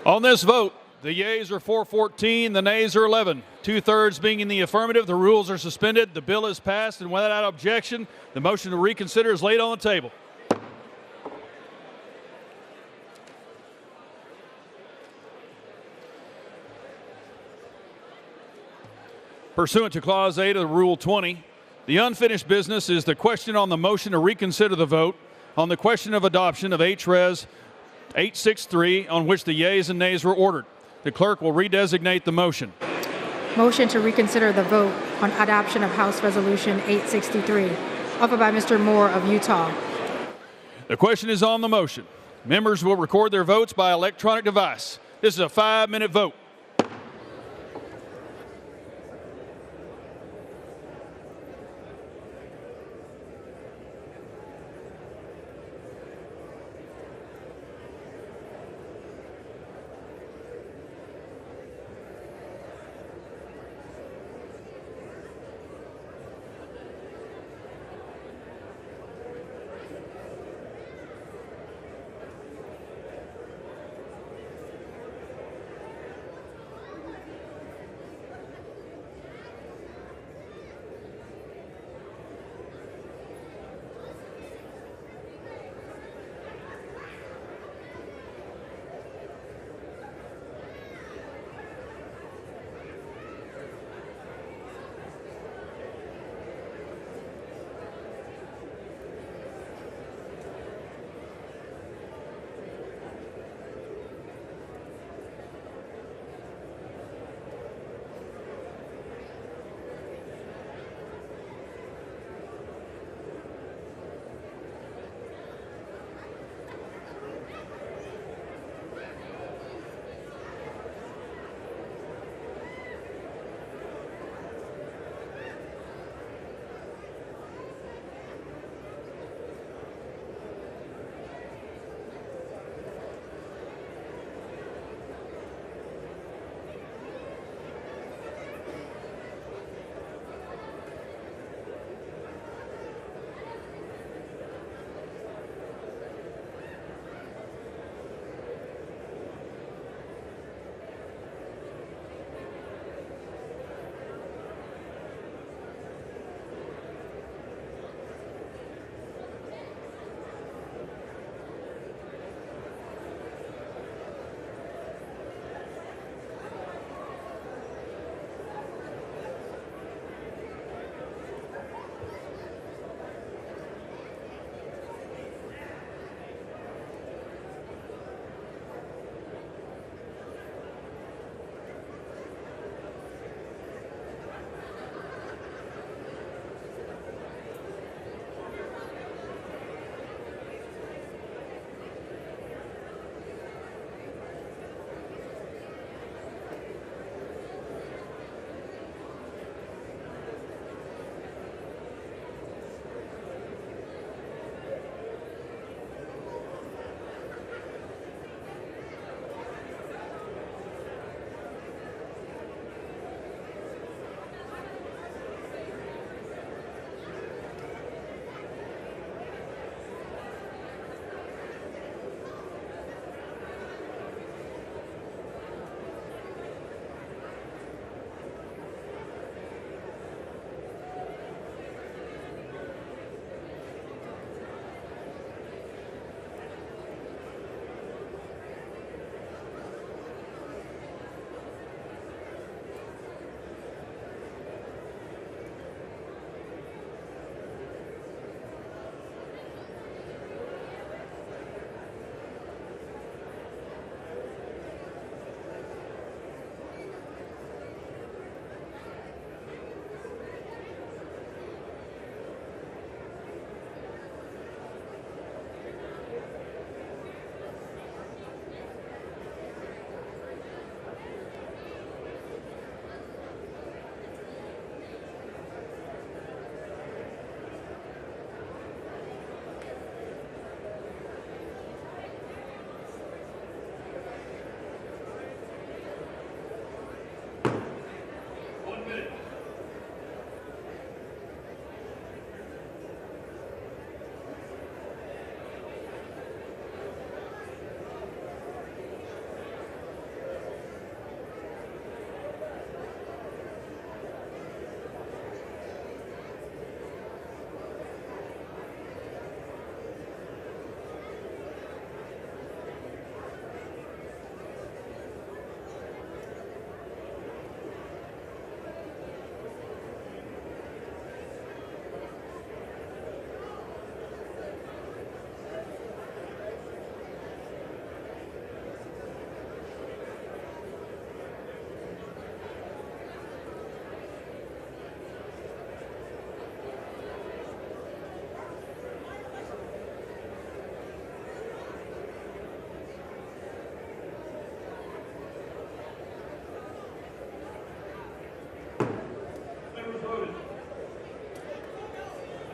On this vote, the yeas are 414, the nays are 11. 2/3 being in the affirmative, the rules are suspended, the bill is passed, and without objection, the motion to reconsider is laid on the table. Pursuant to Clause 8 of Rule 20, the unfinished business is the question on the motion to reconsider the vote on the question of adoption of HRES 863, on which the yeas and nays were ordered. The clerk will redesignate the motion. Motion to reconsider the vote on adoption of House Resolution 863, offered by Mr. Moore of Utah. The question is on the motion. Members will record their votes by electronic device. This is a 5-minute vote.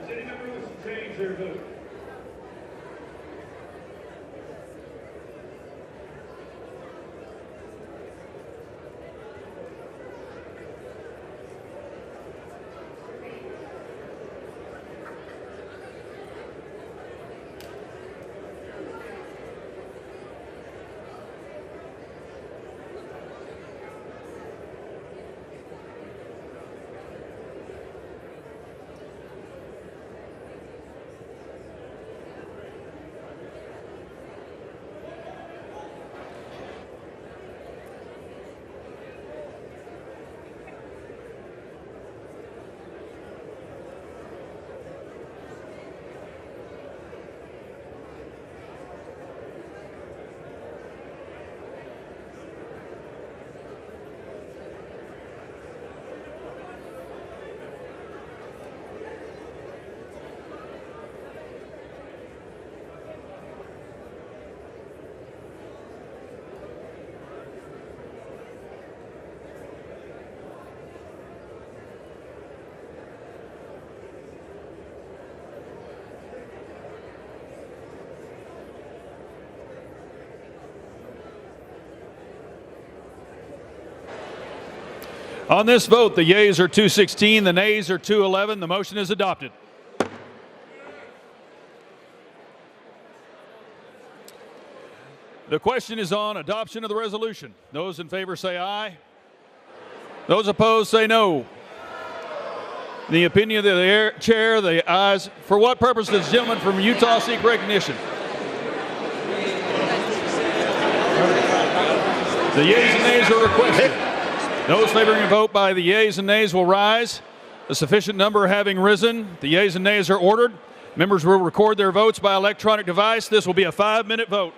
Does any member wish to change their vote? On this vote, the yeas are 216, the nays are 211. The motion is adopted. The question is on adoption of the resolution. Those in favor say aye. Those opposed say no. In the opinion of the chair, the ayes. For what purpose does the gentleman from Utah seek recognition? The yeas and nays are requested. Those favoring a vote by the yeas and nays will rise. A sufficient number having risen, the yeas and nays are ordered. Members will record their votes by electronic device. This will be a 5-minute vote.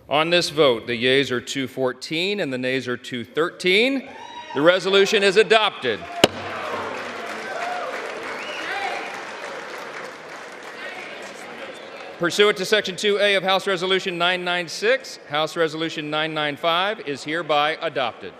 On this vote, the yeas are 214 and the nays are 213. The resolution is adopted. Pursuant to Section 2A of House Resolution 996, House Resolution 995 is hereby adopted.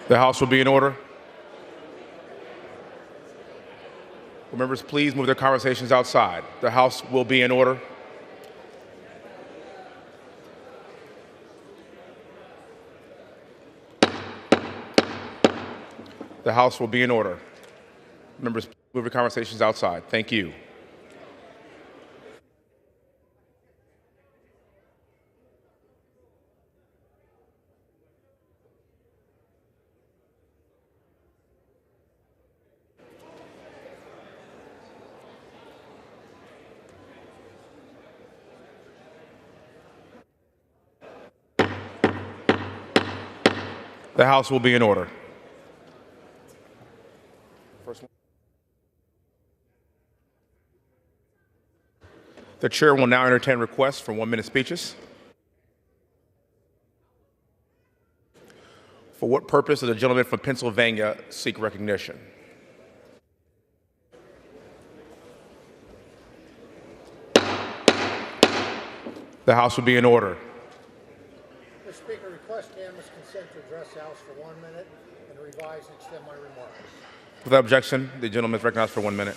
The House will be in order. Will members please move their conversations outside? The House will be in order. The House will be in order. Members, please move your conversations outside. Thank you. The House will be in order. First one. The chair will now entertain requests for 1-minute speeches. For what purpose does the gentleman from Pennsylvania seek recognition? The House will be in order. Mr. Speaker, request unanimous consent to address the House for 1 minute and revise and extend my remarks. Without objection, the gentleman is recognized for 1 minute.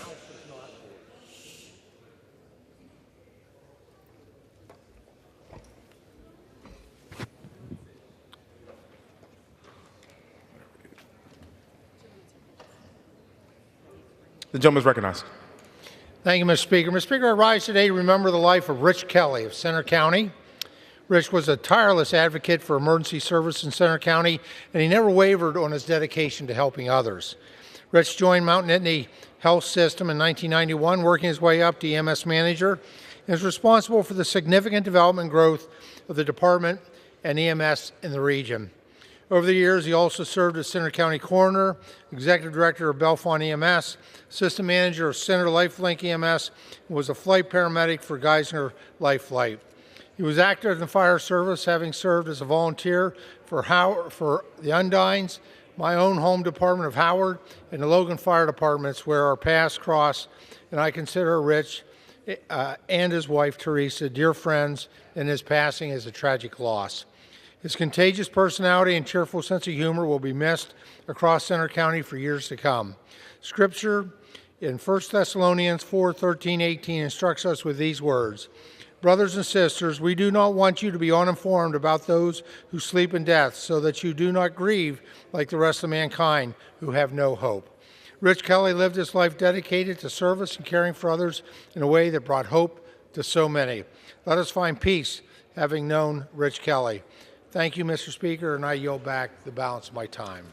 The gentleman is recognized. Thank you, Mr. Speaker. Mr. Speaker, I rise today to remember the life of Rich Kelly of Center County. Rich was a tireless advocate for emergency service in Center County, and he never wavered on his dedication to helping others. Rich joined Mount Nittany Health System in 1991, working his way up to EMS manager, and is responsible for the significant development and growth of the department and EMS in the region. Over the years, he also served as Center County Coroner, Executive Director of Bellefonte EMS, Assistant Manager of Center Lifelink EMS, and was a flight paramedic for Geisinger Life Flight. He was active in the fire service, having served as a volunteer for the Undines, my own home department of Howard, and the Logan Fire Departments, where our paths cross, and I consider Rich and his wife, Teresa, dear friends, and his passing is a tragic loss. His contagious personality and cheerful sense of humor will be missed across Center County for years to come. Scripture in 1 Thessalonians 4:13-18 instructs us with these words: Brothers and sisters, we do not want you to be uninformed about those who sleep in death, so that you do not grieve like the rest of mankind who have no hope. Rich Kelly lived his life dedicated to service and caring for others in a way that brought hope to so many. Let us find peace, having known Rich Kelly. Thank you, Mr. Speaker, and I yield back the balance of my time.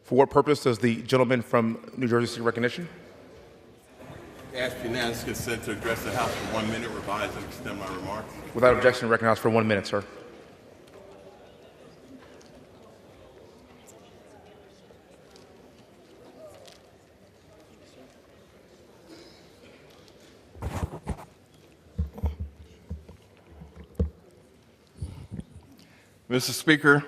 For what purpose does the gentleman from New Jersey seek recognition? Ask unanimous consent to address the House for 1 minute, revise and extend my remarks. Without objection, recognized for 1 minute, sir. Mr. Speaker,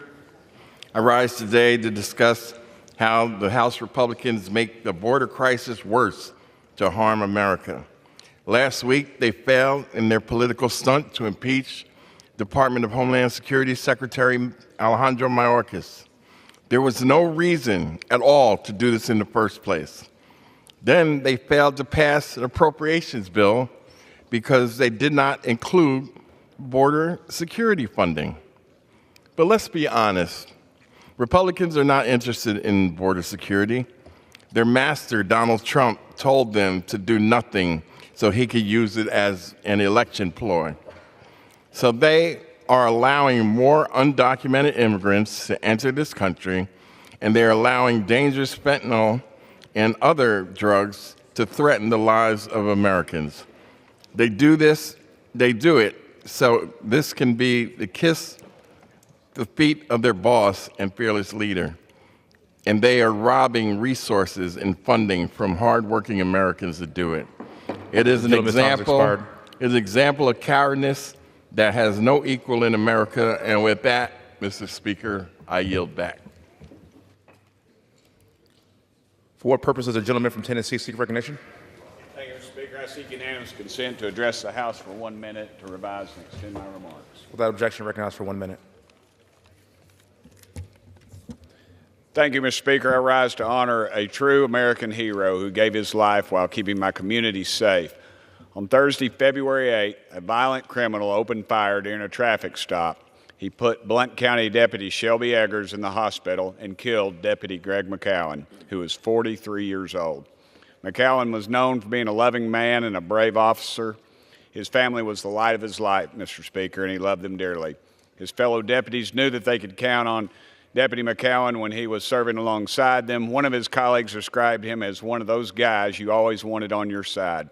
I rise today to discuss how the House Republicans make the border crisis worse to harm America. Last week, they failed in their political stunt to impeach Department of Homeland Security Secretary Alejandro Mayorkas. There was no reason at all to do this in the first place. Then they failed to pass an appropriations bill because they did not include border security funding. But let's be honest, Republicans are not interested in border security. Their master, Donald Trump, told them to do nothing so he could use it as an election ploy. So they are allowing more undocumented immigrants to enter this country, and they're allowing dangerous fentanyl and other drugs to threaten the lives of Americans. They do it so this can be the kiss the feet of their boss and fearless leader. And they are robbing resources and funding from hardworking Americans to do it. It is an example of cowardice that has no equal in America. And with that, Mr. Speaker, I yield back. For what purpose does the gentleman from Tennessee seek recognition? Thank you, Mr. Speaker. I seek unanimous consent to address the House for 1 minute to revise and extend my remarks. Without objection, recognized for 1 minute. Thank you, Mr. Speaker. I rise to honor a true American hero who gave his life while keeping my community safe. On Thursday, February 8, a violent criminal opened fire during a traffic stop. He put Blount County Deputy Shelby Eggers in the hospital and killed Deputy Greg McCowan, who was 43 years old. McCowan was known for being a loving man and a brave officer. His family was the light of his life, Mr. Speaker, and he loved them dearly. His fellow deputies knew that they could count on Deputy McCowan when he was serving alongside them. One of his colleagues described him as one of those guys you always wanted on your side.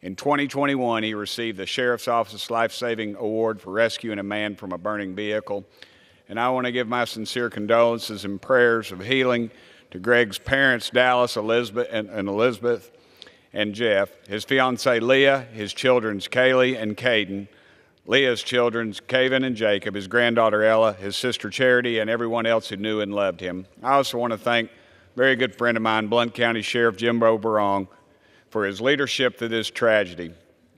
In 2021, he received the Sheriff's Office Life-Saving Award for rescuing a man from a burning vehicle. And I want to give my sincere condolences and prayers of healing to Greg's parents, Dallas, Elizabeth, and Jeff, his fiancee Leah, his children Kaylee and Caden, Leah's children, Kaven and Jacob, his granddaughter Ella, his sister Charity, and everyone else who knew and loved him. I also want to thank a very good friend of mine, Blount County Sheriff Jimbo Barong, for his leadership through this tragedy.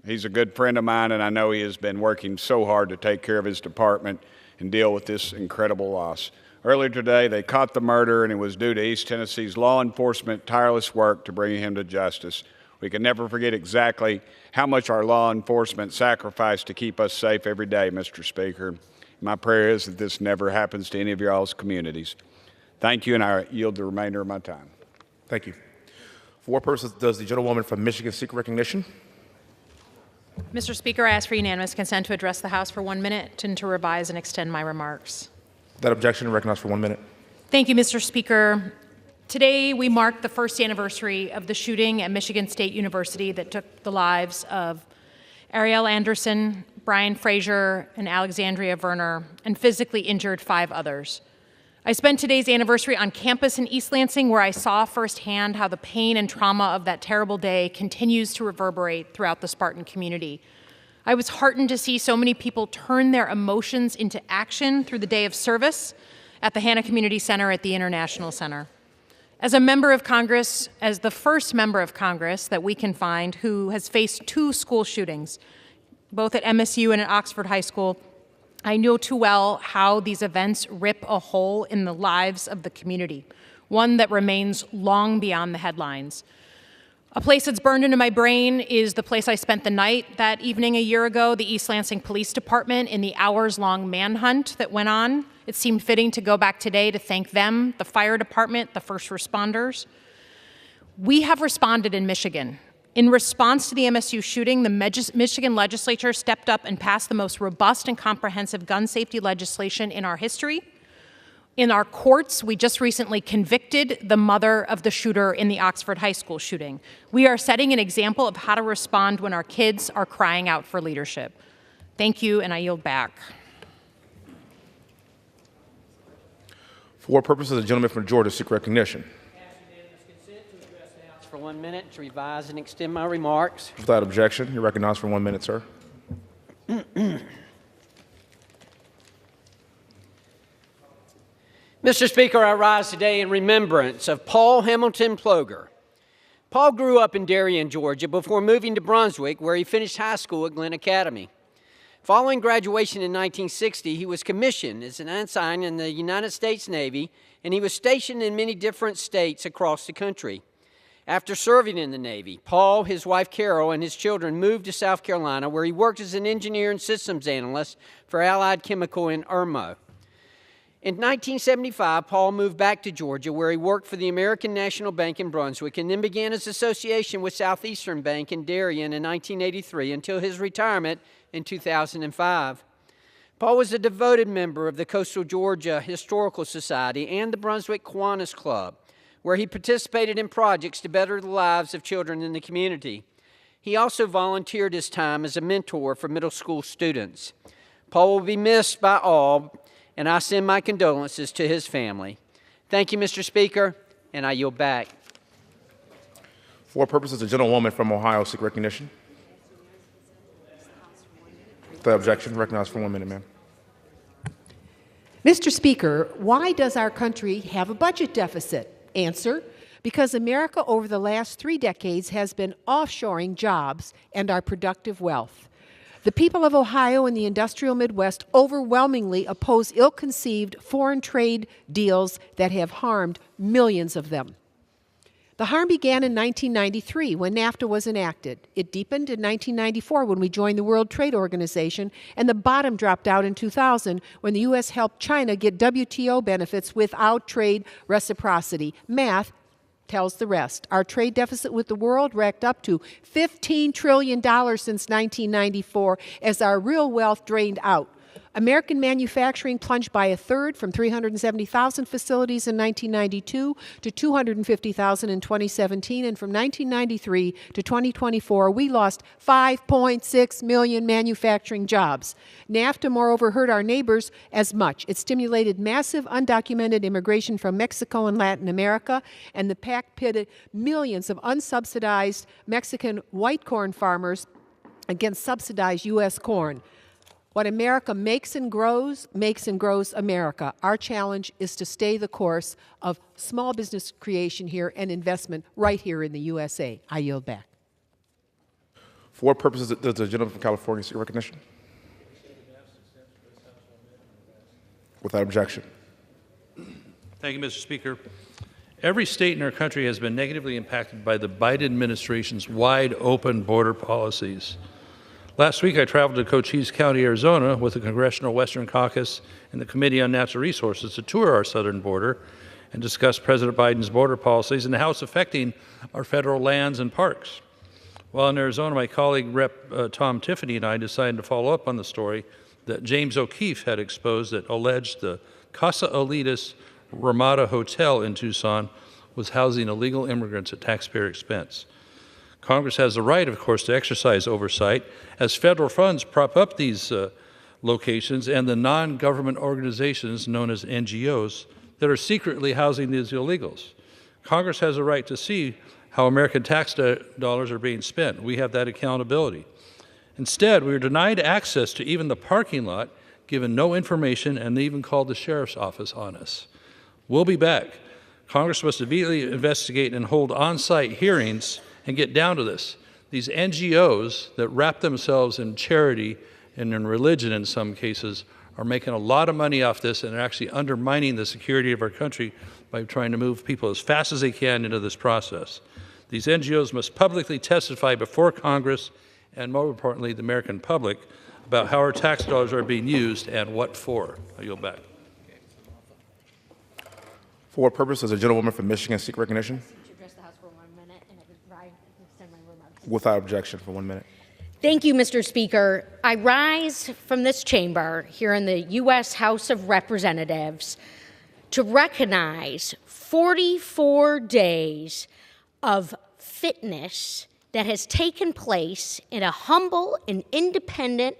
He's a good friend of mine, and I know he has been working so hard to take care of his department and deal with this incredible loss. Earlier today, they caught the murderer, and it was due to East Tennessee's law enforcement tireless work to bring him to justice. We can never forget exactly how much our law enforcement sacrificed to keep us safe every day, Mr. Speaker. My prayer is that this never happens to any of y'all's communities. Thank you, and I yield the remainder of my time. Thank you. For what purposes does the gentlewoman from Michigan seek recognition? Mr. Speaker, I ask for unanimous consent to address the House for 1 minute and to revise and extend my remarks. Without objection, recognized for 1 minute. Thank you, Mr. Speaker. Today, we mark the first anniversary of the shooting at Michigan State University that took the lives of Ariel Anderson, Brian Frazier, and Alexandria Verner, and physically injured 5 others. I spent today's anniversary on campus in East Lansing, where I saw firsthand how the pain and trauma of that terrible day continues to reverberate throughout the Spartan community. I was heartened to see so many people turn their emotions into action through the day of service at the Hannah Community Center at the International Center. As a member of Congress, as the first member of Congress that we can find who has faced 2 school shootings, both at MSU and at Oxford High School, I know too well how these events rip a hole in the lives of the community, one that remains long beyond the headlines. A place that's burned into my brain is the place I spent the night that evening a year ago, the East Lansing Police Department, in the hours-long manhunt that went on. It seemed fitting to go back today to thank them, the fire department, the first responders. We have responded in Michigan. In response to the MSU shooting, the Michigan legislature stepped up and passed the most robust and comprehensive gun safety legislation in our history. In our courts, we just recently convicted the mother of the shooter in the Oxford High School shooting. We are setting an example of how to respond when our kids are crying out for leadership. Thank you, and I yield back. For what purposes the gentleman from Georgia seek recognition? For 1 minute to revise and extend my remarks. Without objection, you're recognized for 1 minute, sir. Mr. Speaker, I rise today in remembrance of Paul Hamilton Ploger. Paul grew up in Darien, Georgia, before moving to Brunswick, where he finished high school at Glenn Academy. Following graduation in 1960, he was commissioned as an ensign in the United States Navy, and he was stationed in many different states across the country. After serving in the Navy, Paul, his wife Carol, and his children moved to South Carolina, where he worked as an engineer and systems analyst for Allied Chemical in Irmo. In 1975, Paul moved back to Georgia, where he worked for the American National Bank in Brunswick, and then began his association with Southeastern Bank in Darien in 1983 until his retirement in 2005. Paul was a devoted member of the Coastal Georgia Historical Society and the Brunswick Kiwanis Club, where he participated in projects to better the lives of children in the community. He also volunteered his time as a mentor for middle school students. Paul will be missed by all, and I send my condolences to his family. Thank you, Mr. Speaker, and I yield back. For what purposes the gentlewoman from Ohio seek recognition? Without objection, recognized for 1 minute, ma'am. Mr. Speaker, why does our country have a budget deficit? Answer, because America over the last 3 decades has been offshoring jobs and our productive wealth. The people of Ohio and the industrial Midwest overwhelmingly oppose ill-conceived foreign trade deals that have harmed millions of them. The harm began in 1993 when NAFTA was enacted. It deepened in 1994 when we joined the World Trade Organization, and the bottom dropped out in 2000 when the U.S. helped China get WTO benefits without trade reciprocity. Math tells the rest. Our trade deficit with the world racked up to $15 trillion since 1994 as our real wealth drained out. American manufacturing plunged by a third from 370,000 facilities in 1992 to 250,000 in 2017, and from 1993 to 2024, we lost 5.6 million manufacturing jobs. NAFTA, moreover, hurt our neighbors as much. It stimulated massive undocumented immigration from Mexico and Latin America, and the pact pitted millions of unsubsidized Mexican white corn farmers against subsidized U.S. corn. What America makes and grows America. Our challenge is to stay the course of small business creation here and investment right here in the USA. I yield back. For what purposes does the gentleman from California seek recognition? Without objection. Thank you, Mr. Speaker. Every state in our country has been negatively impacted by the Biden administration's wide-open border policies. Last week, I traveled to Cochise County, Arizona, with the Congressional Western Caucus and the Committee on Natural Resources to tour our southern border and discuss President Biden's border policies and how it's affecting our federal lands and parks. While in Arizona, my colleague Rep. Tom Tiffany and I decided to follow up on the story that James O'Keefe had exposed that alleged the Casa Elitis Ramada Hotel in Tucson was housing illegal immigrants at taxpayer expense. Congress has the right, of course, to exercise oversight as federal funds prop up these locations and the non-government organizations known as NGOs that are secretly housing these illegals. Congress has a right to see how American tax dollars are being spent. We have that accountability. Instead, we were denied access to even the parking lot, given no information, and they even called the sheriff's office on us. We'll be back. Congress must immediately investigate and hold on-site hearings and get down to this. These NGOs that wrap themselves in charity and in religion in some cases are making a lot of money off this and are actually undermining the security of our country by trying to move people as fast as they can into this process. These NGOs must publicly testify before Congress and, more importantly, the American public about how our tax dollars are being used and what for. I yield back. For what purpose does the gentlewoman from Michigan seek recognition? To address the House for 1 minute and extend my remarks. Without objection for 1 minute. Thank you, Mr. Speaker. I rise from this chamber here in the U.S. House of Representatives to recognize 44 days of fitness that has taken place in a humble and independent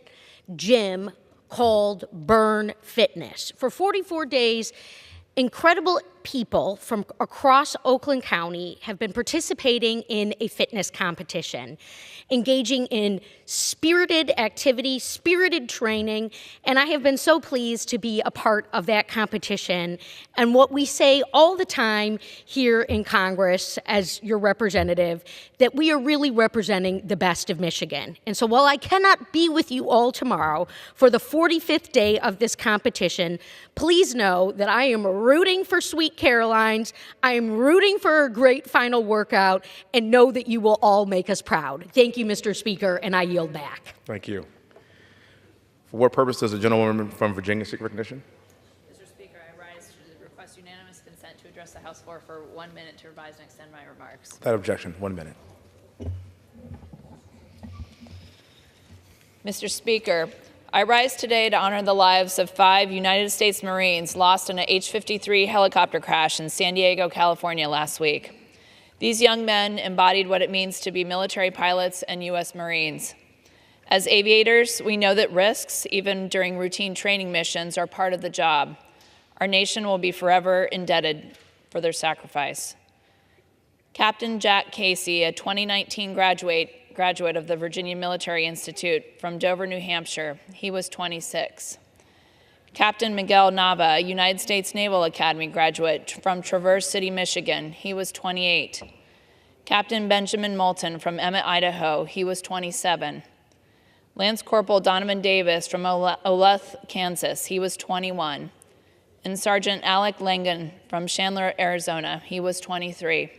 gym called Burn Fitness. For 44 days, incredible people from across Oakland County have been participating in a fitness competition, engaging in spirited activity, spirited training, and I have been so pleased to be a part of that competition. And what we say all the time here in Congress as your representative, that we are really representing the best of Michigan. And so while I cannot be with you all tomorrow for the 45th day of this competition, please know that I am rooting for Sweet Caroline's. I am rooting for a great final workout, and know that you will all make us proud. Thank you, Mr. Speaker, and I yield back. Thank you. For what purpose does the gentlewoman from Virginia seek recognition? Mr. Speaker, I rise to request unanimous consent to address the House floor for 1 minute to revise and extend my remarks. Without objection, 1 minute. Mr. Speaker, I rise today to honor the lives of 5 United States Marines lost in an H-53 helicopter crash in San Diego, California last week. These young men embodied what it means to be military pilots and U.S. Marines. As aviators, we know that risks, even during routine training missions, are part of the job. Our nation will be forever indebted for their sacrifice. Captain Jack Casey, a 2019 graduate of the Virginia Military Institute from Dover, New Hampshire. He was 26. Captain Miguel Nava, a United States Naval Academy graduate from Traverse City, Michigan. He was 28. Captain Benjamin Moulton from Emmett, Idaho. He was 27. Lance Corporal Donovan Davis from Olathe, Kansas. He was 21. And Sergeant Alec Langan from Chandler, Arizona. He was 23.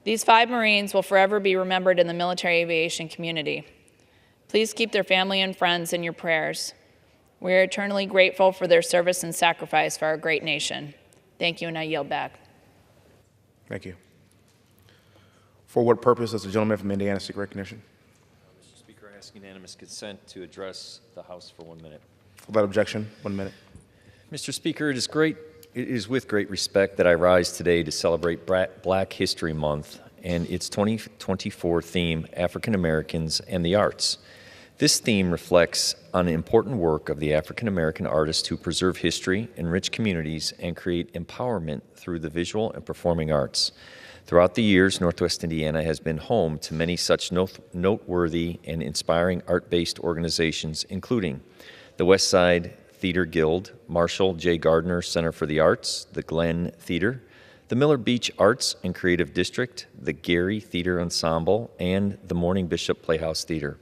These 5 Marines will forever be remembered in the military aviation community. Please keep their family and friends in your prayers. We are eternally grateful for their service and sacrifice for our great nation. Thank you, and I yield back. Thank you. For what purpose does the gentleman from Indiana seek recognition? Mr. Speaker, I ask unanimous consent to address the House for 1 minute. Without objection, 1 minute. Mr. Speaker, it is with great respect that I rise today to celebrate Black History Month and its 2024 theme, African Americans and the Arts. This theme reflects on the important work of the African American artists who preserve history, enrich communities, and create empowerment through the visual and performing arts. Throughout the years, Northwest Indiana has been home to many such noteworthy and inspiring art-based organizations, including the West Side Theater Guild, Marshall J. Gardner Center for the Arts, the Glenn Theater, the Miller Beach Arts and Creative District, the Gary Theater Ensemble, and the Morning Bishop Playhouse Theater.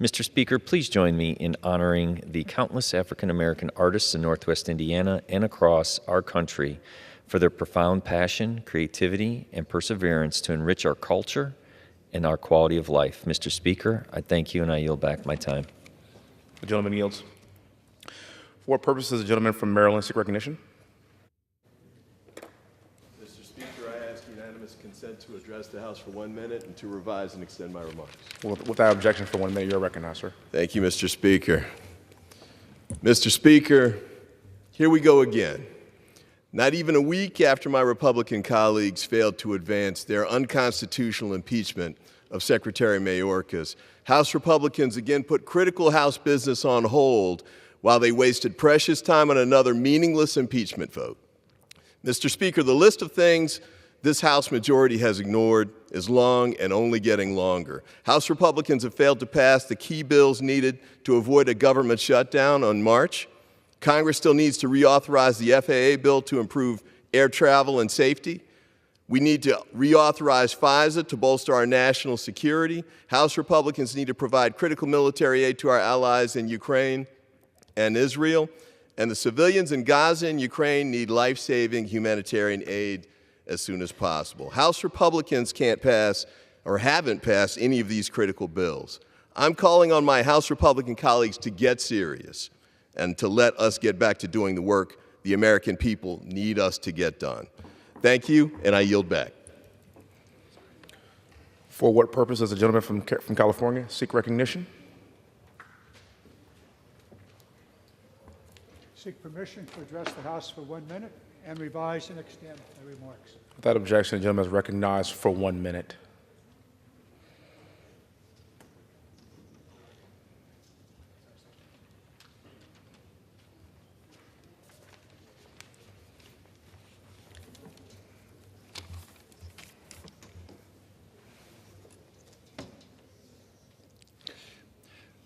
Mr. Speaker, please join me in honoring the countless African American artists in Northwest Indiana and across our country for their profound passion, creativity, and perseverance to enrich our culture and our quality of life. Mr. Speaker, I thank you and I yield back my time. The gentleman yields. For what purpose does the gentleman from Maryland seek recognition? consent to address the House for 1 minute and to revise and extend my remarks. Without objection, for 1 minute, you're recognized, sir. Thank you, Mr. Speaker. Mr. Speaker, here we go again. Not even a week after my Republican colleagues failed to advance their unconstitutional impeachment of Secretary Mayorkas, House Republicans again put critical House business on hold while they wasted precious time on another meaningless impeachment vote. Mr. Speaker, the list of things this House majority has ignored is long and only getting longer. House Republicans have failed to pass the key bills needed to avoid a government shutdown on March. Congress still needs to reauthorize the FAA bill to improve air travel and safety. We need to reauthorize FISA to bolster our national security. House Republicans need to provide critical military aid to our allies in Ukraine and Israel. And the civilians in Gaza and Ukraine need life-saving humanitarian aid as soon as possible. House Republicans can't pass or haven't passed any of these critical bills. I'm calling on my House Republican colleagues to get serious and to let us get back to doing the work the American people need us to get done. Thank you, and I yield back. For what purpose does the gentleman from California seek recognition? Seek permission to address the House for 1 minute and revise and extend my remarks. Without objection, the gentleman is recognized for 1 minute.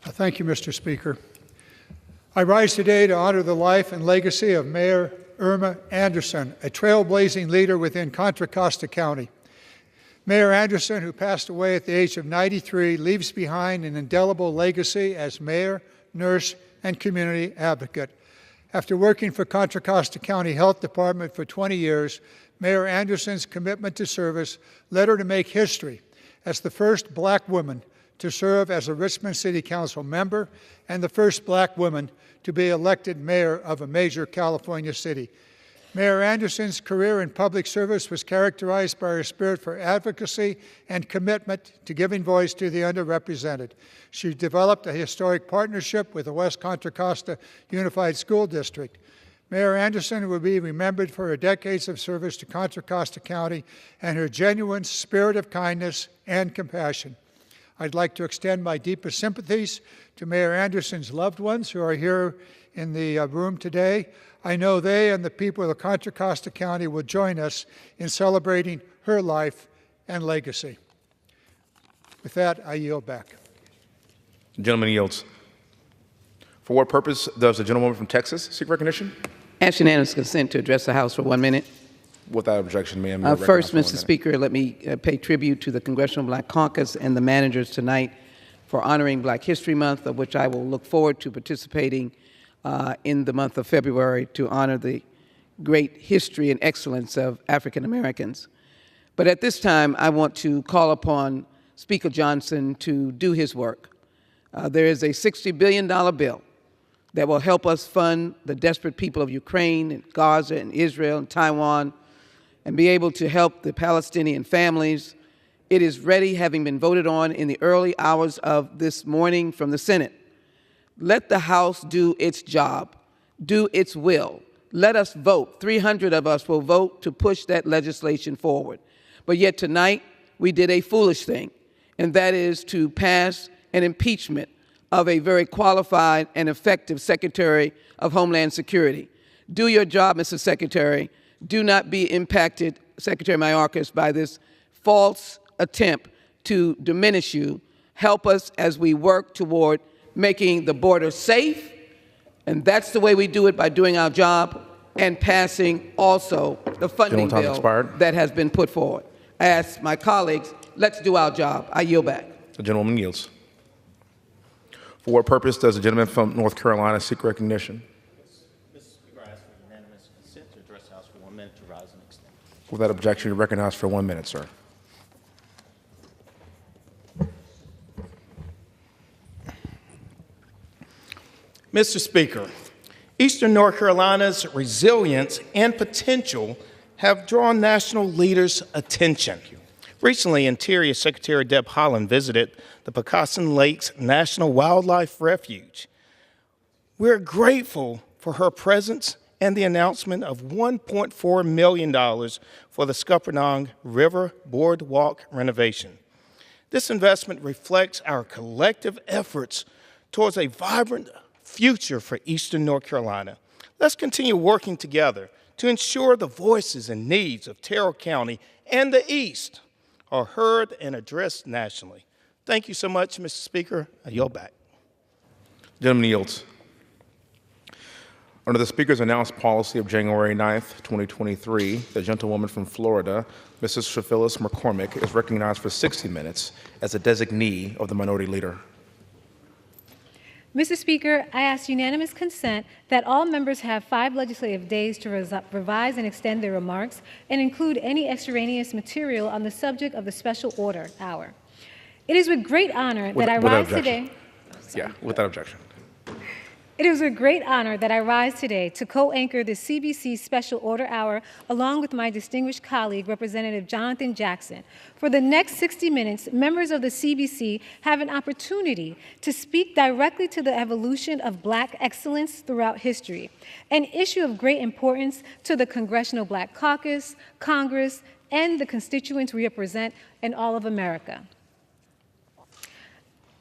Thank you, Mr. Speaker. I rise today to honor the life and legacy of Mayor Irma Anderson, a trailblazing leader within Contra Costa County. Mayor Anderson, who passed away at the age of 93, leaves behind an indelible legacy as mayor, nurse, and community advocate. After working for Contra Costa County Health Department for 20 years, Mayor Anderson's commitment to service led her to make history as the first black woman to serve as a Richmond City Council member and the first black woman to be elected mayor of a major California city. Mayor Anderson's career in public service was characterized by her spirit for advocacy and commitment to giving voice to the underrepresented. She developed a historic partnership with the West Contra Costa Unified School District. Mayor Anderson will be remembered for her decades of service to Contra Costa County and her genuine spirit of kindness and compassion. I'd like to extend my deepest sympathies to Mayor Anderson's loved ones who are here in the room today. I know they and the people of Contra Costa County will join us in celebrating her life and legacy. With that, I yield back. The gentleman yields. For what purpose does the gentlewoman from Texas seek recognition? Ask unanimous consent to address the House for 1 minute. Without objection, ma'am. First, Mr. Speaker, let me pay tribute to the Congressional Black Caucus and the managers tonight for honoring Black History Month, of which I will look forward to participating in the month of February to honor the great history and excellence of African Americans. But at this time, I want to call upon Speaker Johnson to do his work. There is a $60 billion bill that will help us fund the desperate people of Ukraine and Gaza and Israel and Taiwan, and be able to help the Palestinian families. It is ready, having been voted on in the early hours of this morning from the Senate. Let the House do its job, do its will. Let us vote. 300 of us will vote to push that legislation forward. But yet tonight, we did a foolish thing, and that is to pass an impeachment of a very qualified and effective Secretary of Homeland Security. Do your job, Mr. Secretary. Do not be impacted, Secretary Mayorkas, by this false attempt to diminish you. Help us as we work toward making the border safe, and that's the way we do it, by doing our job and passing also the funding bill that has been put forward. I ask my colleagues, let's do our job. I yield back. The gentleman yields. For what purpose does the gentleman from North Carolina seek recognition? Without objection, you're recognized for 1 minute, sir. Mr. Speaker, Eastern North Carolina's resilience and potential have drawn national leaders' attention. Recently, Interior Secretary Deb Haaland visited the Pocassin Lakes National Wildlife Refuge. We're grateful for her presence and the announcement of $1.4 million for the Scuppernong River Boardwalk renovation. This investment reflects our collective efforts towards a vibrant future for Eastern North Carolina. Let's continue working together to ensure the voices and needs of Terrell County and the East are heard and addressed nationally. Thank you so much, Mr. Speaker. I yield back. Gentleman yields. Under the Speaker's announced policy of January 9th, 2023, the gentlewoman from Florida, Mrs. Phyllis McCormick, is recognized for 60 minutes as a designee of the Minority Leader. Mr. Speaker, I ask unanimous consent that all members have 5 legislative days to revise and extend their remarks and include any extraneous material on the subject of the special order hour. It is with great honor that I rise today. Yeah, without objection. It is a great honor that I rise today to co-anchor the CBC Special Order Hour along with my distinguished colleague, Representative Jonathan Jackson. For the next 60 minutes, members of the CBC have an opportunity to speak directly to the evolution of Black excellence throughout history, an issue of great importance to the Congressional Black Caucus, Congress, and the constituents we represent in all of America.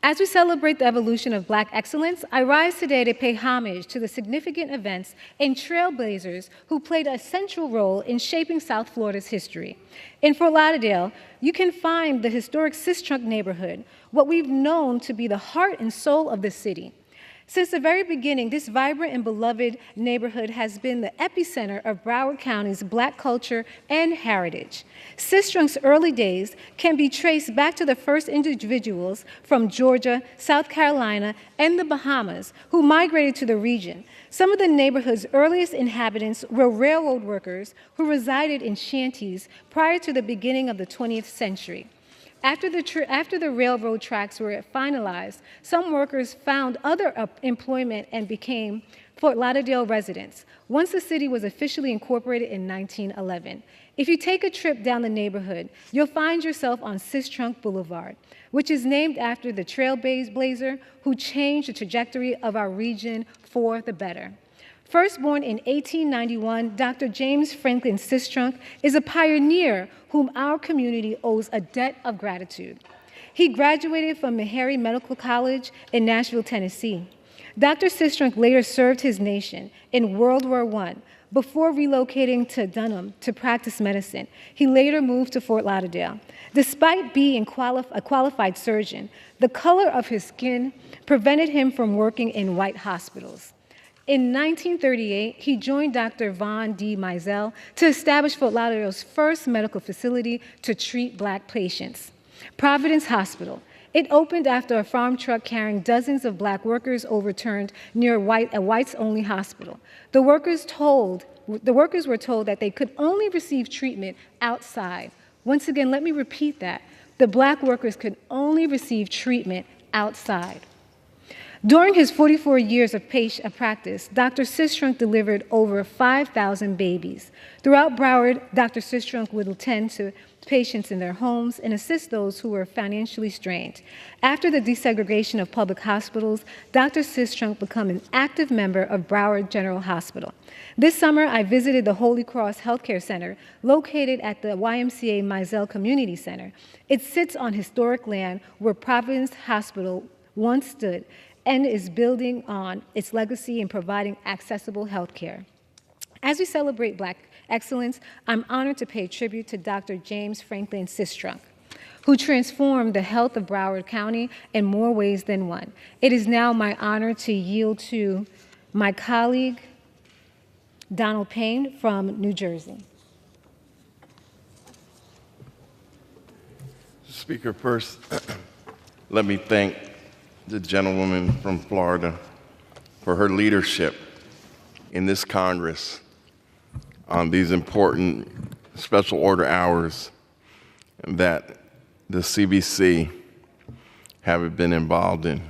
As we celebrate the evolution of Black excellence, I rise today to pay homage to the significant events and trailblazers who played a central role in shaping South Florida's history. In Fort Lauderdale, you can find the historic Sistrunk neighborhood, what we've known to be the heart and soul of the city. Since the very beginning, this vibrant and beloved neighborhood has been the epicenter of Broward County's Black culture and heritage. Sistrunk's early days can be traced back to the first individuals from Georgia, South Carolina, and the Bahamas who migrated to the region. Some of the neighborhood's earliest inhabitants were railroad workers who resided in shanties prior to the beginning of the 20th century. After the railroad tracks were finalized, some workers found other employment and became Fort Lauderdale residents, once the city was officially incorporated in 1911. If you take a trip down the neighborhood, you'll find yourself on Sistrunk Boulevard, which is named after the trailblazer who changed the trajectory of our region for the better. First born in 1891, Dr. James Franklin Sistrunk is a pioneer whom our community owes a debt of gratitude. He graduated from Meharry Medical College in Nashville, Tennessee. Dr. Sistrunk later served his nation in World War I before relocating to Dunham to practice medicine. He later moved to Fort Lauderdale. Despite being a qualified surgeon, the color of his skin prevented him from working in white hospitals. In 1938, he joined Dr. Von D. Mizell to establish Fort Lauderdale's first medical facility to treat Black patients, Providence Hospital. It opened after a farm truck carrying dozens of Black workers overturned near a whites-only hospital. The workers were told that they could only receive treatment outside. Once again, let me repeat that. The Black workers could only receive treatment outside. During his 44 years of practice, Dr. Sistrunk delivered over 5,000 babies. Throughout Broward, Dr. Sistrunk would attend to patients in their homes and assist those who were financially strained. After the desegregation of public hospitals, Dr. Sistrunk became an active member of Broward General Hospital. This summer, I visited the Holy Cross Healthcare Center, located at the YMCA Mizell Community Center. It sits on historic land where Providence Hospital once stood, and is building on its legacy in providing accessible health care. As we celebrate Black excellence, I'm honored to pay tribute to Dr. James Franklin Sistrunk, who transformed the health of Broward County in more ways than one. It is now my honor to yield to my colleague, Donald Payne from New Jersey. Speaker, first, let me thank the gentlewoman from Florida for her leadership in this Congress on these important special order hours that the CBC have been involved in.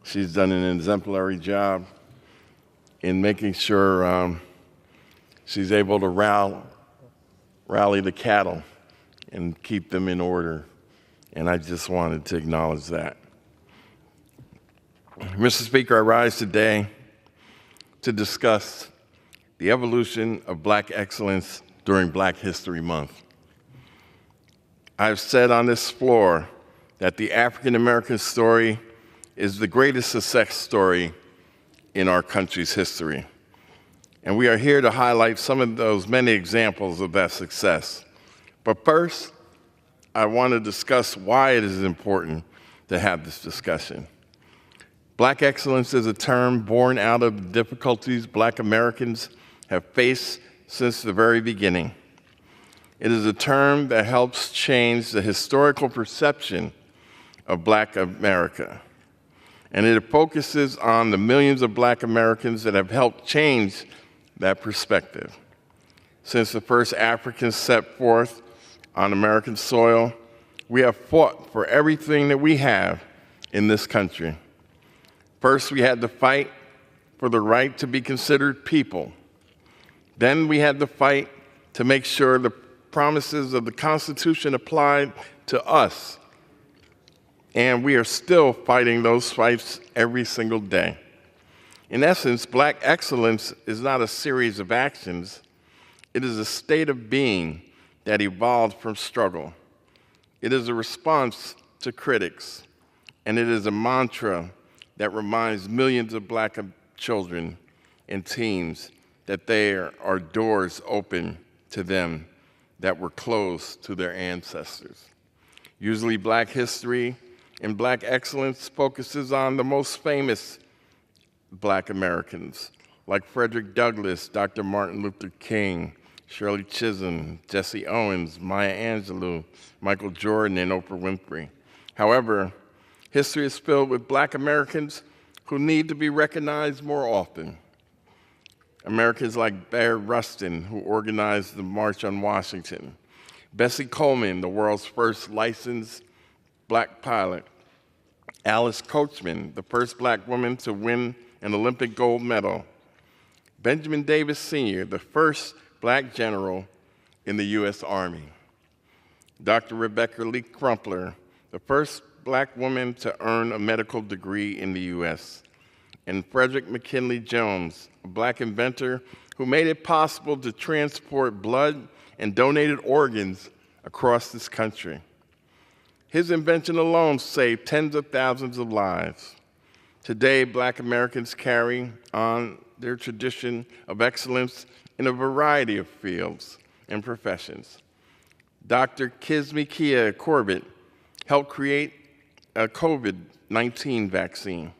She's done an exemplary job in making sure she's able to rally the cattle and keep them in order. And I just wanted to acknowledge that. Mr. Speaker, I rise today to discuss the evolution of Black excellence during Black History Month. I've said on this floor that the African American story is the greatest success story in our country's history. And we are here to highlight some of those many examples of that success. But first, I want to discuss why it is important to have this discussion. Black excellence is a term born out of the difficulties Black Americans have faced since the very beginning. It is a term that helps change the historical perception of Black America. And it focuses on the millions of Black Americans that have helped change that perspective. Since the first Africans set forth on American soil, we have fought for everything that we have in this country. First, we had to fight for the right to be considered people. Then we had to fight to make sure the promises of the Constitution applied to us. And we are still fighting those fights every single day. In essence, Black excellence is not a series of actions. It is a state of being that evolved from struggle. It is a response to critics, and it is a mantra that reminds millions of Black children and teens that there are doors open to them that were closed to their ancestors. Usually, Black history and Black excellence focuses on the most famous Black Americans, like Frederick Douglass, Dr. Martin Luther King, Shirley Chisholm, Jesse Owens, Maya Angelou, Michael Jordan, and Oprah Winfrey. However, history is filled with Black Americans who need to be recognized more often. Americans like Bayard Rustin, who organized the March on Washington, Bessie Coleman, the world's first licensed Black pilot, Alice Coachman, the first Black woman to win an Olympic gold medal, Benjamin Davis Sr., the first Black general in the U.S. Army, Dr. Rebecca Lee Crumpler, the first Black woman to earn a medical degree in the U.S., and Frederick McKinley Jones, a Black inventor who made it possible to transport blood and donated organs across this country. His invention alone saved tens of thousands of lives. Today, Black Americans carry on their tradition of excellence in a variety of fields and professions. Dr. Kizzmekia Corbett helped create a COVID-19 vaccine.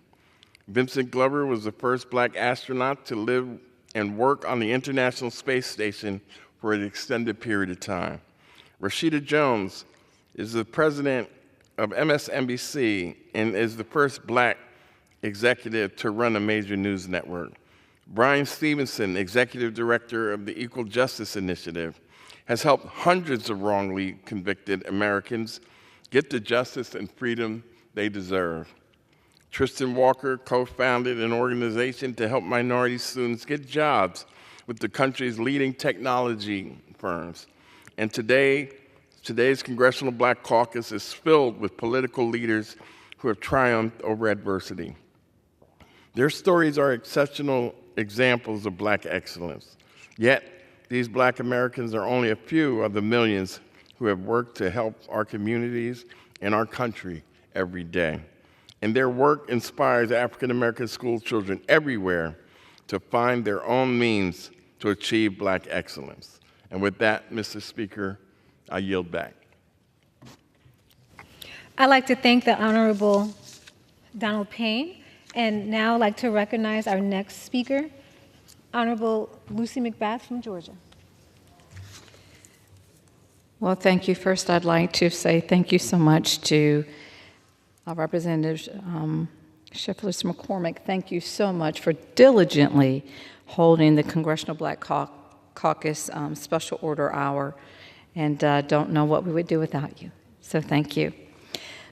Vincent Glover was the first Black astronaut to live and work on the International Space Station for an extended period of time. Rashida Jones is the president of MSNBC and is the first Black executive to run a major news network. Brian Stevenson, executive director of the Equal Justice Initiative, has helped hundreds of wrongly convicted Americans get the justice and freedom they deserve. Tristan Walker co-founded an organization to help minority students get jobs with the country's leading technology firms. And today's Congressional Black Caucus is filled with political leaders who have triumphed over adversity. Their stories are exceptional examples of Black excellence. Yet, these Black Americans are only a few of the millions who have worked to help our communities and our country every day. And their work inspires African American school children everywhere to find their own means to achieve Black excellence. And with that, Mr. Speaker, I yield back. I'd like to thank the Honorable Donald Payne, and now I'd like to recognize our next speaker, Honorable Lucy McBath from Georgia. Well, thank you. First, I'd like to say thank you so much to Representative Shifless McCormick. Thank you so much for diligently holding the Congressional Black Caucus Special Order Hour, and don't know what we would do without you. So thank you.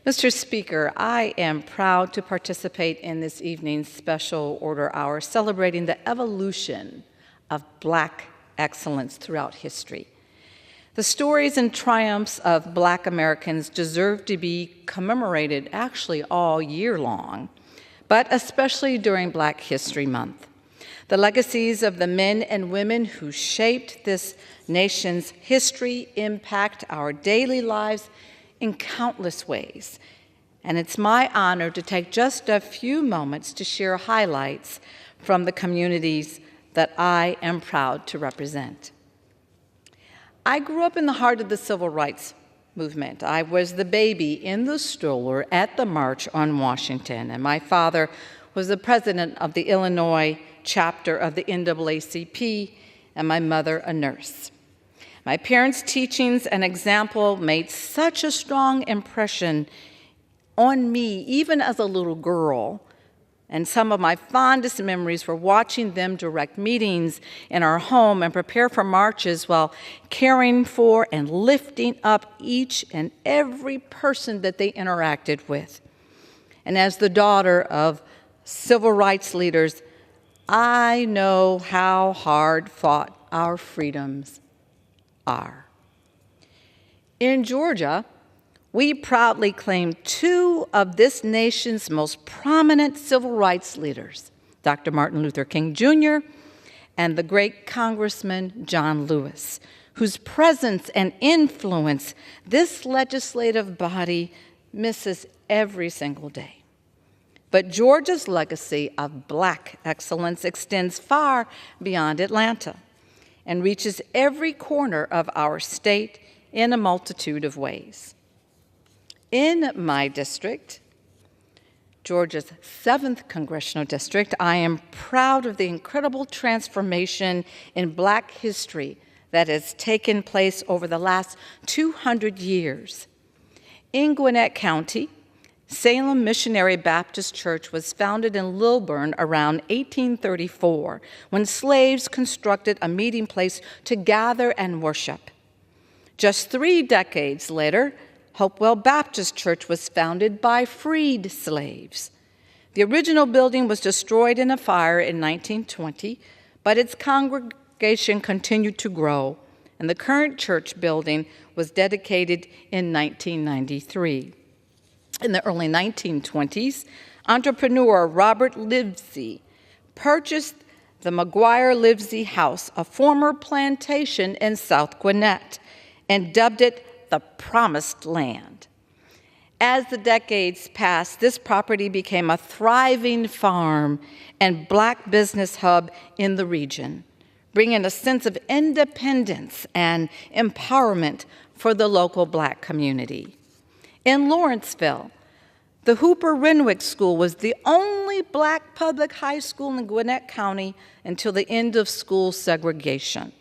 Mr. Speaker, I am proud to participate in this evening's Special Order Hour celebrating the evolution of Black excellence throughout history. The stories and triumphs of Black Americans deserve to be commemorated actually all year long, but especially during Black History Month. The legacies of the men and women who shaped this nation's history impact our daily lives in countless ways. And it's my honor to take just a few moments to share highlights from the communities that I am proud to represent. I grew up in the heart of the civil rights movement. I was the baby in the stroller at the March on Washington, and my father was the president of the Illinois chapter of the NAACP, and my mother a nurse. My parents' teachings and example made such a strong impression on me, even as a little girl. And some of my fondest memories were watching them direct meetings in our home and prepare for marches while caring for and lifting up each and every person that they interacted with. And as the daughter of civil rights leaders, I know how hard fought our freedoms are. In Georgia, we proudly claim two of this nation's most prominent civil rights leaders, Dr. Martin Luther King Jr. and the great Congressman John Lewis, whose presence and influence this legislative body misses every single day. But Georgia's legacy of Black excellence extends far beyond Atlanta and reaches every corner of our state in a multitude of ways. In my district, Georgia's 7th congressional district, I am proud of the incredible transformation in Black history that has taken place over the last 200 years. In Gwinnett County, Salem Missionary Baptist Church was founded in Lilburn around 1834 when slaves constructed a meeting place to gather and worship. Just 3 decades later, Hopewell Baptist Church was founded by freed slaves. The original building was destroyed in a fire in 1920, but its congregation continued to grow, and the current church building was dedicated in 1993. In the early 1920s, entrepreneur Robert Livesey purchased the McGuire Livesey House, a former plantation in South Gwinnett, and dubbed it the Promised Land. As the decades passed, this property became a thriving farm and Black business hub in the region, bringing a sense of independence and empowerment for the local Black community. In Lawrenceville, the Hooper Renwick School was the only Black public high school in Gwinnett County until the end of school segregation.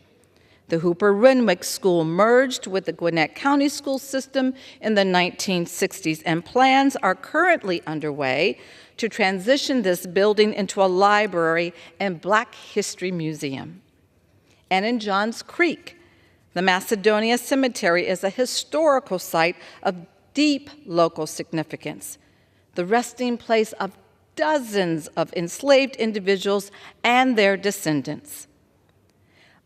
The Hooper Renwick School merged with the Gwinnett County school system in the 1960s, and plans are currently underway to transition this building into a library and Black History Museum. And in Johns Creek, the Macedonia Cemetery is a historical site of deep local significance, the resting place of dozens of enslaved individuals and their descendants.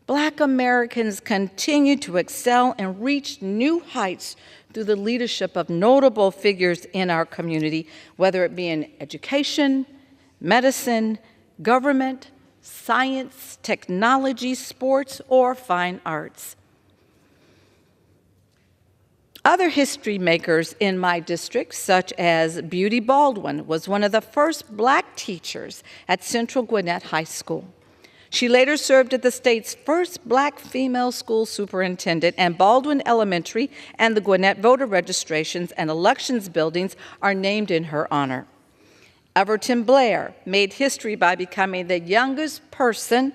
Black Americans continue to excel and reach new heights through the leadership of notable figures in our community, whether it be in education, medicine, government, science, technology, sports, or fine arts. Other history makers in my district, such as Beauty Baldwin, was one of the first Black teachers at Central Gwinnett High School. She later served as the state's first Black female school superintendent, and Baldwin Elementary and the Gwinnett voter registrations and elections buildings are named in her honor. Everton Blair made history by becoming the youngest person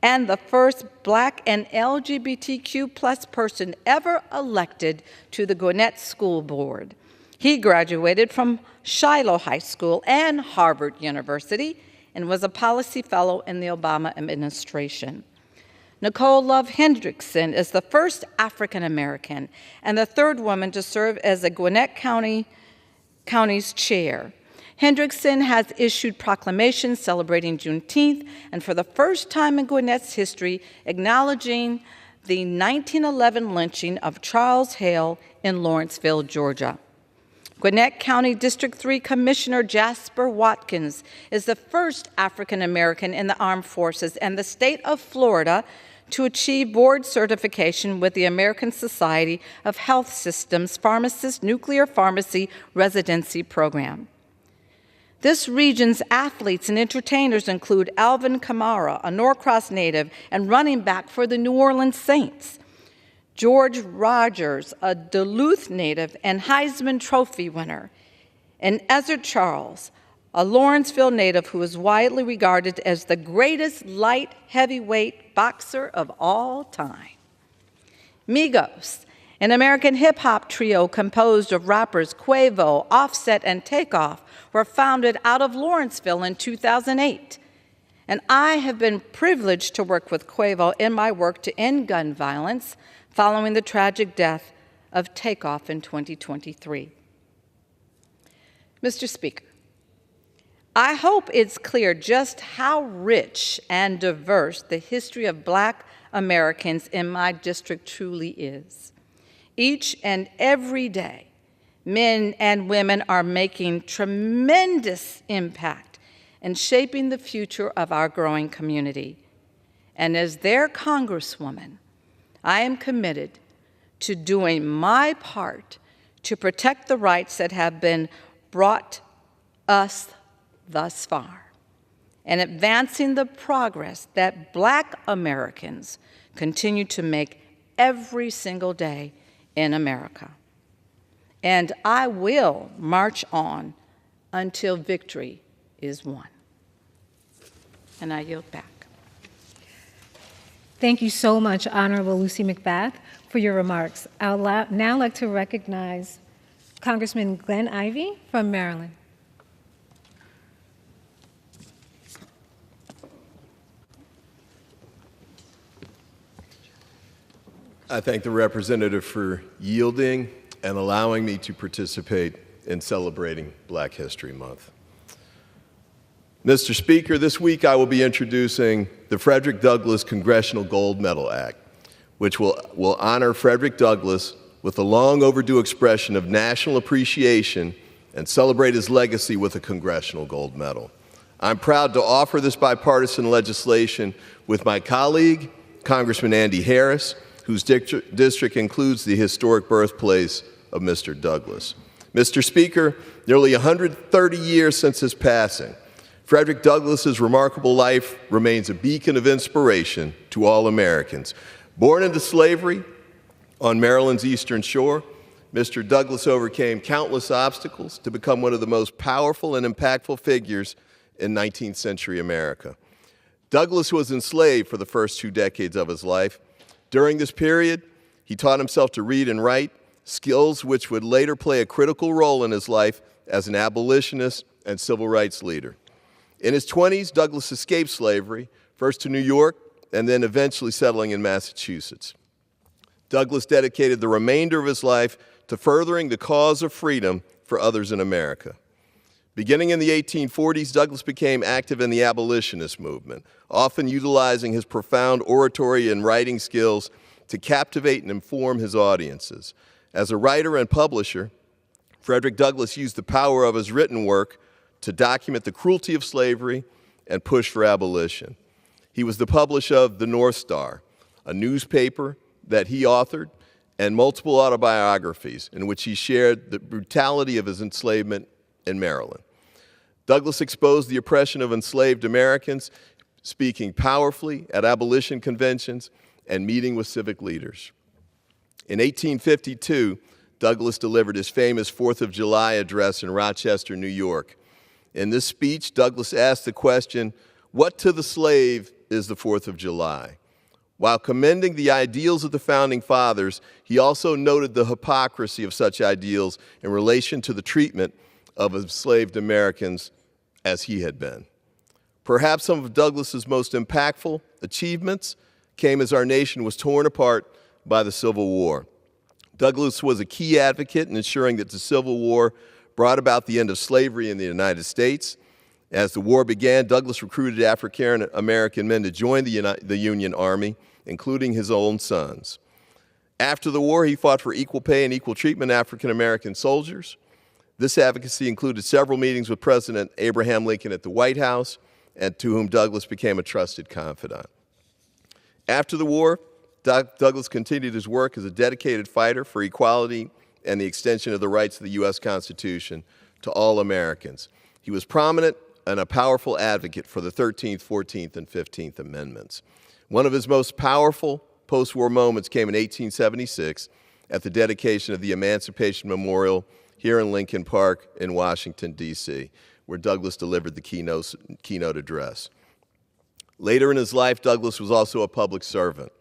and the first Black and LGBTQ+ person ever elected to the Gwinnett School Board. He graduated from Shiloh High School and Harvard University and was a policy fellow in the Obama administration. Nicole Love Hendrickson is the first African American and the third woman to serve as the Gwinnett County's chair. Hendrickson has issued proclamations celebrating Juneteenth and for the first time in Gwinnett's history, acknowledging the 1911 lynching of Charles Hale in Lawrenceville, Georgia. Gwinnett County District 3 Commissioner Jasper Watkins is the first African American in the armed forces and the state of Florida to achieve board certification with the American Society of Health Systems Pharmacist Nuclear Pharmacy Residency Program. This region's athletes and entertainers include Alvin Kamara, a Norcross native and running back for the New Orleans Saints, George Rogers, a Duluth native and Heisman Trophy winner, and Ezzard Charles, a Lawrenceville native who is widely regarded as the greatest light heavyweight boxer of all time. Migos, an American hip-hop trio composed of rappers Quavo, Offset, and Takeoff, were founded out of Lawrenceville in 2008. And I have been privileged to work with Quavo in my work to end gun violence following the tragic death of Takeoff in 2023. Mr. Speaker, I hope it's clear just how rich and diverse the history of Black Americans in my district truly is. Each and every day, men and women are making tremendous impact in shaping the future of our growing community. And as their Congresswoman, I am committed to doing my part to protect the rights that have been brought us thus far and advancing the progress that Black Americans continue to make every single day in America. And I will march on until victory is won. And I yield back. Thank you so much, Honorable Lucy McBath, for your remarks. I would now like to recognize Congressman Glenn Ivey from Maryland. I thank the representative for yielding and allowing me to participate in celebrating Black History Month. Mr. Speaker, this week I will be introducing the Frederick Douglass Congressional Gold Medal Act, which will honor Frederick Douglass with a long overdue expression of national appreciation and celebrate his legacy with a Congressional Gold Medal. I'm proud to offer this bipartisan legislation with my colleague, Congressman Andy Harris, whose district includes the historic birthplace of Mr. Douglass. Mr. Speaker, nearly 130 years since his passing, Frederick Douglass's remarkable life remains a beacon of inspiration to all Americans. Born into slavery on Maryland's Eastern Shore, Mr. Douglass overcame countless obstacles to become one of the most powerful and impactful figures in 19th century America. Douglass was enslaved for the first 2 decades of his life. During this period, he taught himself to read and write, skills which would later play a critical role in his life as an abolitionist and civil rights leader. In his 20s, Douglass escaped slavery, first to New York and then eventually settling in Massachusetts. Douglass dedicated the remainder of his life to furthering the cause of freedom for others in America. Beginning in the 1840s, Douglass became active in the abolitionist movement, often utilizing his profound oratory and writing skills to captivate and inform his audiences. As a writer and publisher, Frederick Douglass used the power of his written work to document the cruelty of slavery and push for abolition. He was the publisher of The North Star, a newspaper that he authored, and multiple autobiographies in which he shared the brutality of his enslavement in Maryland. Douglass exposed the oppression of enslaved Americans, speaking powerfully at abolition conventions and meeting with civic leaders. In 1852, Douglass delivered his famous 4th of July address in Rochester, New York. In this speech, Douglass asked the question, "What to the slave is the 4th of July?" While commending the ideals of the Founding Fathers, he also noted the hypocrisy of such ideals in relation to the treatment of enslaved Americans as he had been. Perhaps some of Douglass's most impactful achievements came as our nation was torn apart by the Civil War. Douglass was a key advocate in ensuring that the Civil War brought about the end of slavery in the United States As the war began, Douglas recruited African American men to join the Union Army, including his own sons. After the war, he fought for equal pay and equal treatment of African American soldiers. This advocacy included several meetings with President Abraham Lincoln at the White House, and to whom Douglas became a trusted confidant. After the war, Douglas continued his work as a dedicated fighter for equality and the extension of the rights of the U.S. Constitution to all Americans. He was prominent and a powerful advocate for the 13th, 14th, and 15th Amendments. One of his most powerful post-war moments came in 1876 at the dedication of the Emancipation Memorial here in Lincoln Park in Washington, D.C., where Douglas delivered the keynote address. Later in his life, Douglas was also a public servant.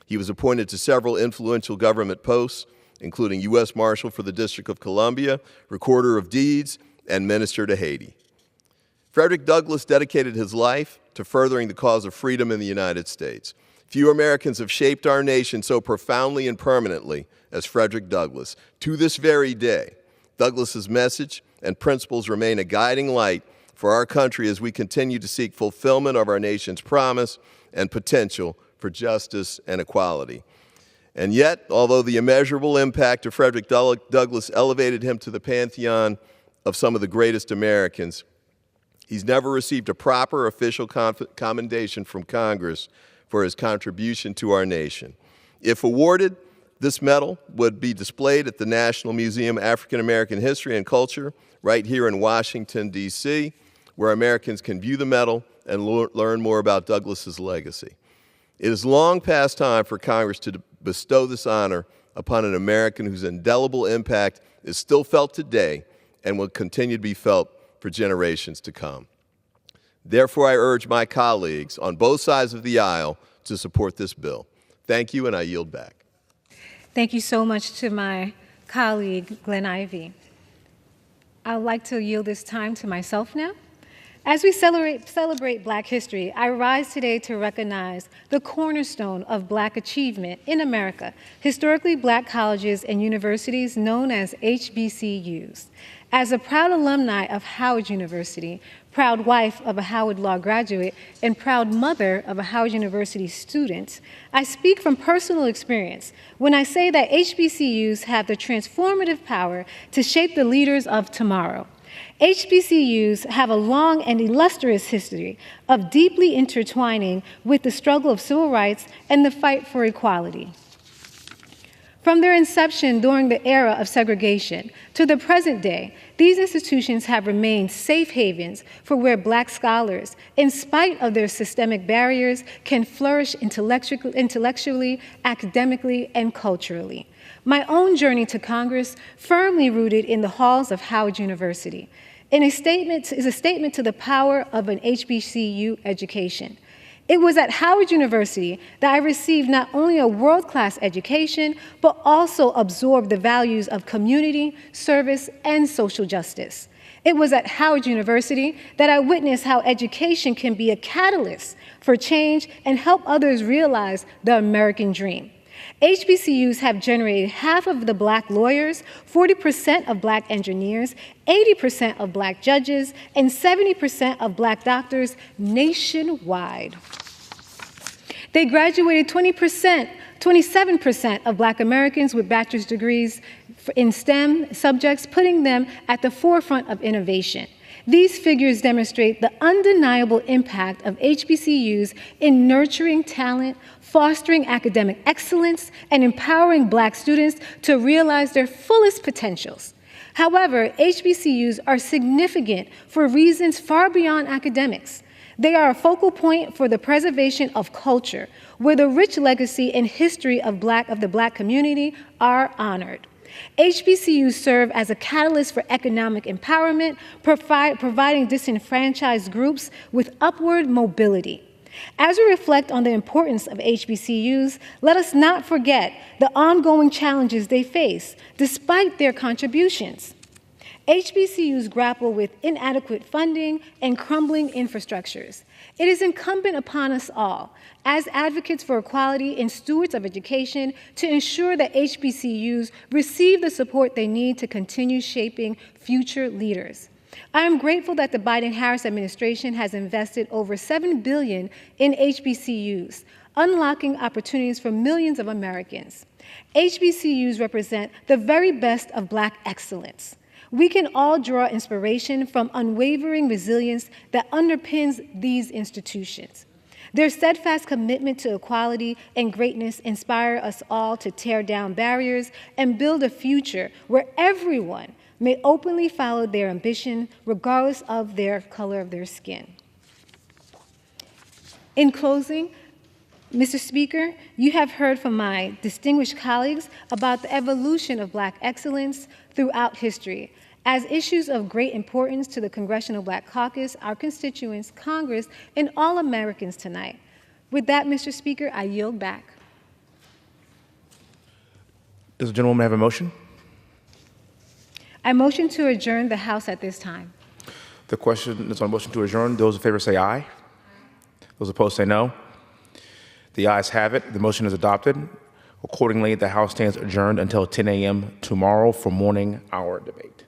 He was appointed to several influential government posts, including U.S. Marshal for the District of Columbia, Recorder of Deeds, and Minister to Haiti. Frederick Douglass dedicated his life to furthering the cause of freedom in the United States. Few Americans have shaped our nation so profoundly and permanently as Frederick Douglass. To this very day, Douglass's message and principles remain a guiding light for our country as we continue to seek fulfillment of our nation's promise and potential for justice and equality. And yet, although the immeasurable impact of Frederick Douglass elevated him to the pantheon of some of the greatest Americans, he's never received a proper official commendation from Congress for his contribution to our nation. If awarded, this medal would be displayed at the National Museum of African American History and Culture right here in Washington, D.C., where Americans can view the medal and learn more about Douglass's legacy. It is long past time for Congress to bestow this honor upon an American whose indelible impact is still felt today and will continue to be felt for generations to come. Therefore, I urge my colleagues on both sides of the aisle to support this bill. Thank you, and I yield back. Thank you so much to my colleague, Glenn Ivey. I would like to yield this time to myself now. As we celebrate Black history, I rise today to recognize the cornerstone of Black achievement in America, historically Black colleges and universities known as HBCUs. As a proud alumni of Howard University, proud wife of a Howard Law graduate, and proud mother of a Howard University student, I speak from personal experience when I say that HBCUs have the transformative power to shape the leaders of tomorrow. HBCUs have a long and illustrious history of deeply intertwining with the struggle of civil rights and the fight for equality. From their inception during the era of segregation to the present day, these institutions have remained safe havens for where Black scholars, in spite of their systemic barriers, can flourish intellectually, academically, and culturally. My own journey to Congress, firmly rooted in the halls of Howard University, is a statement to the power of an HBCU education. It was at Howard University that I received not only a world-class education, but also absorbed the values of community, service, and social justice. It was at Howard University that I witnessed how education can be a catalyst for change and help others realize the American dream. HBCUs have generated half of the Black lawyers, 40% of Black engineers, 80% of Black judges, and 70% of Black doctors nationwide. They graduated 27% of Black Americans with bachelor's degrees in STEM subjects, putting them at the forefront of innovation. These figures demonstrate the undeniable impact of HBCUs in nurturing talent, fostering academic excellence, and empowering Black students to realize their fullest potentials. However, HBCUs are significant for reasons far beyond academics. They are a focal point for the preservation of culture, where the rich legacy and history of the Black community are honored. HBCUs serve as a catalyst for economic empowerment, providing disenfranchised groups with upward mobility. As we reflect on the importance of HBCUs, let us not forget the ongoing challenges they face, despite their contributions. HBCUs grapple with inadequate funding and crumbling infrastructures. It is incumbent upon us all, as advocates for equality and stewards of education, to ensure that HBCUs receive the support they need to continue shaping future leaders. I am grateful that the Biden-Harris administration has invested over $7 billion in HBCUs, unlocking opportunities for millions of Americans. HBCUs represent the very best of Black excellence. We can all draw inspiration from unwavering resilience that underpins these institutions. Their steadfast commitment to equality and greatness inspire us all to tear down barriers and build a future where everyone may openly follow their ambition regardless of their color of their skin. In closing, Mr. Speaker, you have heard from my distinguished colleagues about the evolution of Black excellence throughout history. As issues of great importance to the Congressional Black Caucus, our constituents, Congress, and all Americans tonight. With that, Mr. Speaker, I yield back. Does the gentlewoman have a motion? I motion to adjourn the House at this time. The question is on a motion to adjourn. Those in favor say aye. Those opposed say no. The ayes have it. The motion is adopted. Accordingly, the House stands adjourned until 10 a.m. tomorrow for morning hour debate.